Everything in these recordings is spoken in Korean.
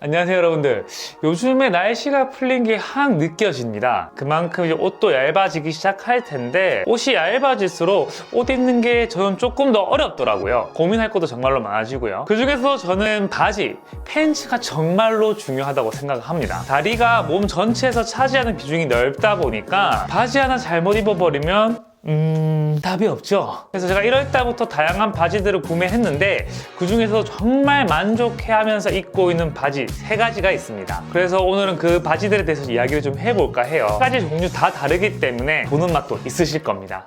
안녕하세요 여러분들. 요즘에 날씨가 풀린 게 확 느껴집니다. 그만큼 이제 옷도 얇아지기 시작할 텐데 옷이 얇아질수록 옷 입는 게 저는 조금 더 어렵더라고요. 고민할 것도 정말로 많아지고요. 그 중에서 저는 바지, 팬츠가 정말로 중요하다고 생각합니다. 다리가 몸 전체에서 차지하는 비중이 넓다 보니까 바지 하나 잘못 입어버리면 답이 없죠. 그래서 제가 1월 달부터 다양한 바지들을 구매했는데 그 중에서 정말 만족해하면서 입고 있는 바지 3가지가 있습니다. 그래서 오늘은 그 바지들에 대해서 이야기를 좀 해볼까 해요. 3가지 종류 다 다르기 때문에 보는 맛도 있으실 겁니다.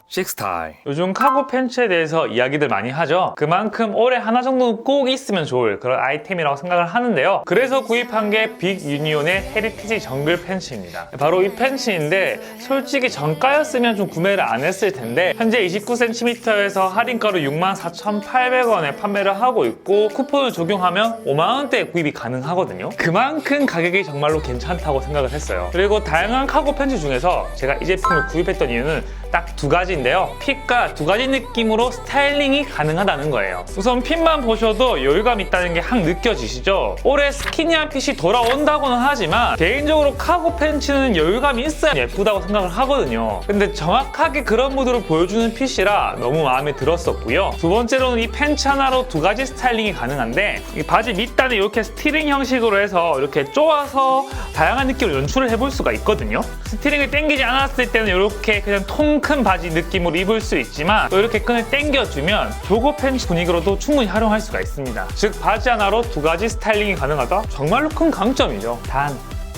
식스타일. 요즘 카고 팬츠에 대해서 이야기들 많이 하죠. 그만큼 올해 하나 정도는 꼭 있으면 좋을 그런 아이템이라고 생각을 하는데요. 그래서 구입한 게 빅유니온의 헤리티지 정글 팬츠입니다. 바로 이 팬츠인데 솔직히 정가였으면 좀 구매를 안 했을 텐데 현재 29cm에서 할인가로 64,800원에 판매를 하고 있고 쿠폰을 적용하면 5만원대에 구입이 가능하거든요. 그만큼 가격이 정말로 괜찮다고 생각을 했어요. 그리고 다양한 카고 팬츠 중에서 제가 이 제품을 구입했던 이유는 딱 2가지인데요. 핏과 2가지 느낌으로 스타일링이 가능하다는 거예요. 우선 핏만 보셔도 여유감 있다는 게 확 느껴지시죠? 올해 스키니한 핏이 돌아온다고는 하지만 개인적으로 카고 팬츠는 여유감이 있어야 예쁘다고 생각을 하거든요. 근데 정확하게 그런 무드를 보여주는 핏이라 너무 마음에 들었었고요. 두 번째로는 이 팬츠 하나로 2가지 스타일링이 가능한데 이 바지 밑단에 이렇게 스티링 형식으로 해서 이렇게 쪼아서 다양한 느낌을 연출을 해볼 수가 있거든요. 스티링을 당기지 않았을 때는 이렇게 그냥 통 큰 바지 느낌으로 입을 수 있지만 또 이렇게 끈을 당겨주면 조거 팬츠 분위기로도 충분히 활용할 수가 있습니다. 즉 바지 하나로 2가지 스타일링이 가능하다? 정말로 큰 강점이죠.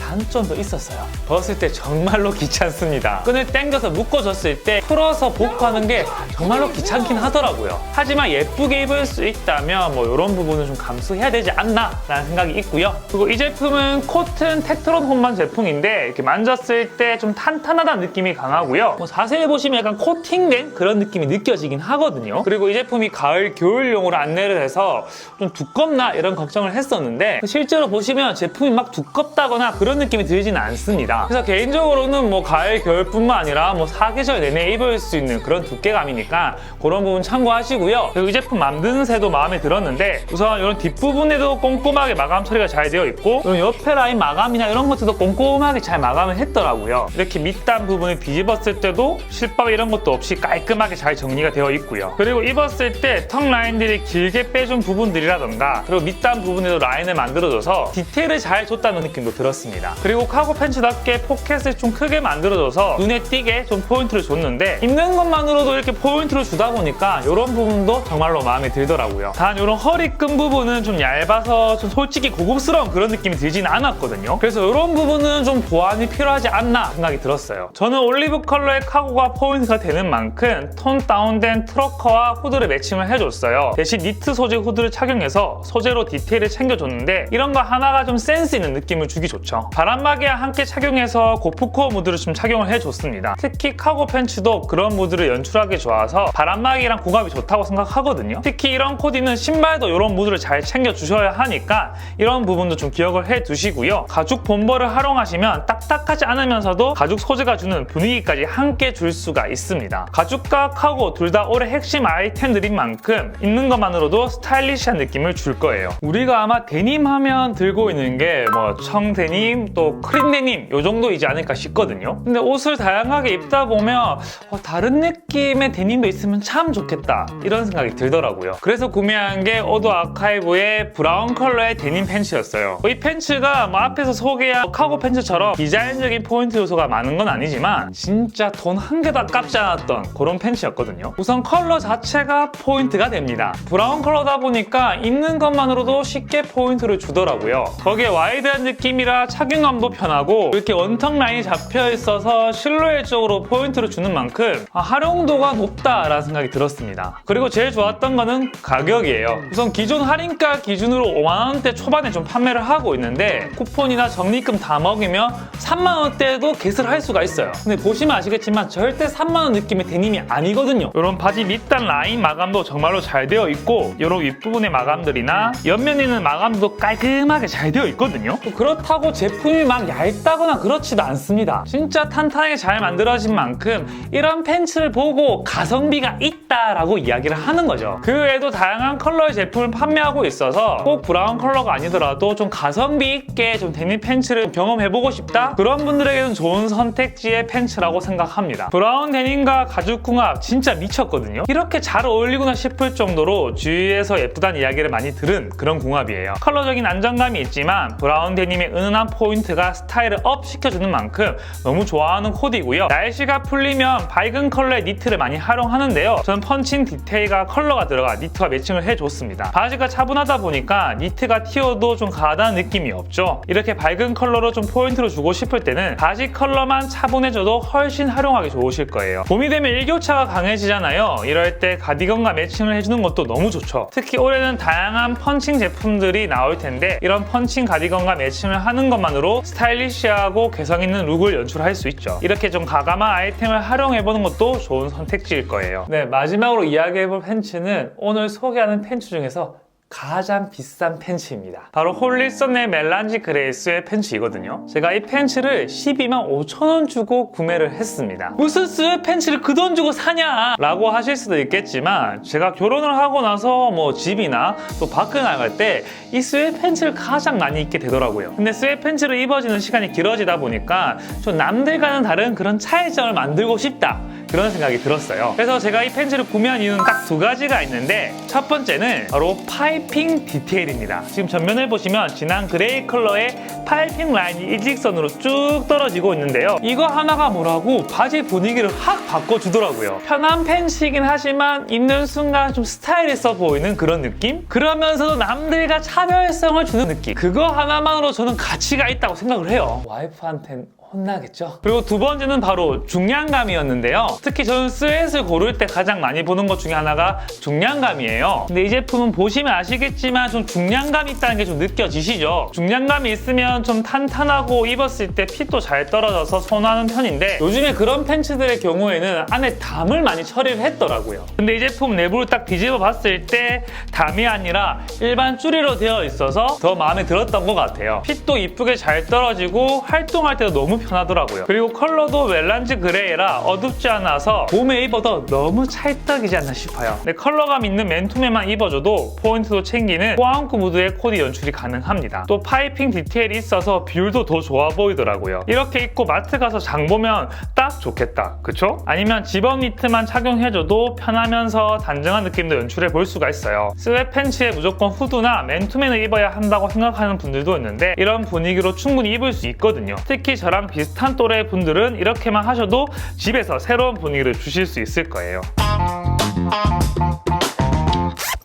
단점도 있었어요. 벗을 때 정말로 귀찮습니다. 끈을 당겨서 묶어줬을 때 풀어서 복구하는 게 정말로 귀찮긴 하더라고요. 하지만 예쁘게 입을 수 있다면 뭐 이런 부분은 좀 감수해야 되지 않나 라는 생각이 있고요. 그리고 이 제품은 코튼 테트론 혼만 제품인데 이렇게 만졌을 때 좀 탄탄하다는 느낌이 강하고요. 뭐 자세히 보시면 약간 코팅된 그런 느낌이 느껴지긴 하거든요. 그리고 이 제품이 가을 겨울용으로 안내를 해서 좀 두껍나 이런 걱정을 했었는데 실제로 보시면 제품이 막 두껍다거나 그런 느낌이 들지는 않습니다. 그래서 개인적으로는 뭐 가을 겨울뿐만 아니라 뭐 사계절 내내 입을 수 있는 그런 두께감이니까 그런 부분 참고하시고요. 그리고 이 제품 만드는 새도 마음에 들었는데 우선 이런 뒷부분에도 꼼꼼하게 마감 처리가 잘 되어 있고 이런 옆에 라인 마감이나 이런 것들도 꼼꼼하게 잘 마감을 했더라고요. 이렇게 밑단 부분을 뒤집었을 때도 실밥 이런 것도 없이 깔끔하게 잘 정리가 되어 있고요. 그리고 입었을 때 턱 라인들이 길게 빼준 부분들이라던가 그리고 밑단 부분에도 라인을 만들어줘서 디테일을 잘 줬다는 느낌도 들었습니다. 그리고 카고 팬츠답게 포켓을 좀 크게 만들어줘서 눈에 띄게 좀 포인트를 줬는데 입는 것만으로도 이렇게 포인트를 주다 보니까 이런 부분도 정말로 마음에 들더라고요. 단 이런 허리끈 부분은 좀 얇아서 좀 솔직히 고급스러운 그런 느낌이 들지는 않았거든요. 그래서 이런 부분은 좀 보완이 필요하지 않나 생각이 들었어요. 저는 올리브 컬러의 카고가 포인트가 되는 만큼 톤 다운된 트러커와 후드를 매칭을 해줬어요. 대신 니트 소재 후드를 착용해서 소재로 디테일을 챙겨줬는데 이런 거 하나가 좀 센스 있는 느낌을 주기 좋죠. 바람막이와 함께 착용해서 고프코어 무드를 좀 착용을 해줬습니다. 특히 카고 팬츠도 그런 무드를 연출하기 좋아서 바람막이랑 궁합이 좋다고 생각하거든요. 특히 이런 코디는 신발도 이런 무드를 잘 챙겨주셔야 하니까 이런 부분도 좀 기억을 해두시고요. 가죽 본버를 활용하시면 딱딱하지 않으면서도 가죽 소재가 주는 분위기까지 함께 줄 수가 있습니다. 가죽과 카고 둘 다 올해 핵심 아이템들인 만큼 입는 것만으로도 스타일리시한 느낌을 줄 거예요. 우리가 아마 데님 하면 들고 있는 게 뭐 청데님 또 크림 데님 요 정도이지 않을까 싶거든요. 근데 옷을 다양하게 입다 보면 다른 느낌의 데님도 있으면 참 좋겠다 이런 생각이 들더라고요. 그래서 구매한 게 오도 아카이브의 브라운 컬러의 데님 팬츠였어요. 이 팬츠가 뭐 앞에서 소개한 카고 팬츠처럼 디자인적인 포인트 요소가 많은 건 아니지만 진짜 돈 한 개도 아깝지 않았던 그런 팬츠였거든요. 우선 컬러 자체가 포인트가 됩니다. 브라운 컬러다 보니까 입는 것만으로도 쉽게 포인트를 주더라고요. 거기에 와이드한 느낌이라 착용감도 편하고 이렇게 원턱 라인이 잡혀 있어서 실루엣 쪽으로 포인트를 주는 만큼 활용도가 높다라는 생각이 들었습니다. 그리고 제일 좋았던 거는 가격이에요. 우선 기존 할인가 기준으로 5만원대 초반에 좀 판매를 하고 있는데 쿠폰이나 적립금 다 먹이면 3만원대에도 겟을 할 수가 있어요. 근데 보시면 아시겠지만 절대 3만원 느낌의 데님이 아니거든요. 이런 바지 밑단 라인 마감도 정말로 잘 되어 있고 이런 윗부분의 마감들이나 옆면에 있는 마감도 깔끔하게 잘 되어 있거든요. 그렇다고 제품 제품이 막 얇다거나 그렇지도 않습니다. 진짜 탄탄하게 잘 만들어진 만큼 이런 팬츠를 보고 가성비가 있다라고 이야기를 하는 거죠. 그 외에도 다양한 컬러의 제품을 판매하고 있어서 꼭 브라운 컬러가 아니더라도 좀 가성비 있게 좀 데님 팬츠를 경험해보고 싶다? 그런 분들에게는 좋은 선택지의 팬츠라고 생각합니다. 브라운 데님과 가죽 궁합 진짜 미쳤거든요. 이렇게 잘 어울리구나 싶을 정도로 주위에서 예쁘다는 이야기를 많이 들은 그런 궁합이에요. 컬러적인 안정감이 있지만 브라운 데님의 은은한 포인트가 스타일을 업 시켜주는 만큼 너무 좋아하는 코디고요. 날씨가 풀리면 밝은 컬러의 니트를 많이 활용하는데요. 저는 펀칭 디테일과 컬러가 들어가 니트와 매칭을 해줬습니다. 바지가 차분하다 보니까 니트가 튀어도 좀 가다는 느낌이 없죠. 이렇게 밝은 컬러로 좀 포인트를 주고 싶을 때는 바지 컬러만 차분해져도 훨씬 활용하기 좋으실 거예요. 봄이 되면 일교차가 강해지잖아요. 이럴 때 가디건과 매칭을 해주는 것도 너무 좋죠. 특히 올해는 다양한 펀칭 제품들이 나올 텐데 이런 펀칭 가디건과 매칭을 하는 것만으로 스타일리시하고 개성있는 룩을 연출할 수 있죠. 이렇게 좀 가감한 아이템을 활용해보는 것도 좋은 선택지일 거예요. 네, 마지막으로 이야기해볼 팬츠는 오늘 소개하는 팬츠 중에서 가장 비싼 팬츠입니다. 바로 홀리선의 멜란지 그레이스의 팬츠이거든요. 제가 이 팬츠를 12만 5천 원 주고 구매를 했습니다. 무슨 스웨 팬츠를 그 돈 주고 사냐? 라고 하실 수도 있겠지만 제가 결혼을 하고 나서 뭐 집이나 또 밖을 나갈 때 이 스웨 팬츠를 가장 많이 입게 되더라고요. 근데 스웨 팬츠를 입어지는 시간이 길어지다 보니까 좀 남들과는 다른 그런 차이점을 만들고 싶다. 그런 생각이 들었어요. 그래서 제가 이 팬츠를 구매한 이유는 딱 두 가지가 있는데 첫 번째는 바로 파이핑 디테일입니다. 지금 전면을 보시면 진한 그레이 컬러의 파이핑 라인이 일직선으로 쭉 떨어지고 있는데요. 이거 하나가 뭐라고 바지 분위기를 확 바꿔주더라고요. 편한 팬츠이긴 하지만 입는 순간 좀 스타일 있어 보이는 그런 느낌? 그러면서도 남들과 차별성을 주는 느낌. 그거 하나만으로 저는 가치가 있다고 생각을 해요. 와이프한텐 혼나겠죠? 그리고 두 번째는 바로 중량감이었는데요. 특히 저는 스웨트를 고를 때 가장 많이 보는 것 중에 하나가 중량감이에요. 근데 이 제품은 보시면 아시겠지만 좀 중량감이 있다는 게 좀 느껴지시죠? 중량감이 있으면 좀 탄탄하고 입었을 때 핏도 잘 떨어져서 선호하는 편인데 요즘에 그런 팬츠들의 경우에는 안에 담을 많이 처리를 했더라고요. 근데 이 제품 내부를 딱 뒤집어 봤을 때 담이 아니라 일반 쭈리로 되어 있어서 더 마음에 들었던 것 같아요. 핏도 이쁘게 잘 떨어지고 활동할 때도 너무 편하더라고요. 그리고 컬러도 멜란지 그레이라 어둡지 않아서 봄에 입어도 너무 찰떡이지 않나 싶어요. 근데 컬러감 있는 맨투맨만 입어줘도 포인트도 챙기는 꾸안꾸 무드의 코디 연출이 가능합니다. 또 파이핑 디테일이 있어서 비율도 더 좋아 보이더라고요. 이렇게 입고 마트 가서 장 보면 딱 좋겠다. 그쵸? 아니면 집업 니트만 착용해줘도 편하면서 단정한 느낌도 연출해 볼 수가 있어요. 스웨트 팬츠에 무조건 후드나 맨투맨을 입어야 한다고 생각하는 분들도 있는데 이런 분위기로 충분히 입을 수 있거든요. 특히 저랑 비슷한 또래 분들은 이렇게만 하셔도 집에서 새로운 분위기를 주실 수 있을 거예요.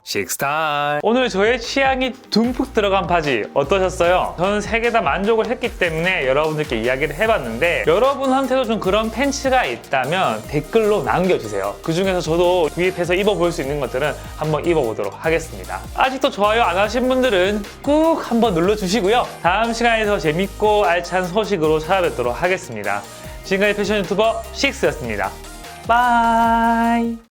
식스타일. 오늘 저의 취향이 듬뿍 들어간 바지 어떠셨어요? 저는 3개 다 만족을 했기 때문에 여러분들께 이야기를 해봤는데 여러분한테도 좀 그런 팬츠가 있다면 댓글로 남겨주세요. 그 중에서 저도 구입해서 입어볼 수 있는 것들은 한번 입어보도록 하겠습니다. 아직도 좋아요 안 하신 분들은 꾹 한번 눌러주시고요. 다음 시간에 더 재밌고 알찬 소식으로 찾아뵙도록 하겠습니다. 지금까지 패션 유튜버 식스였습니다. 바이.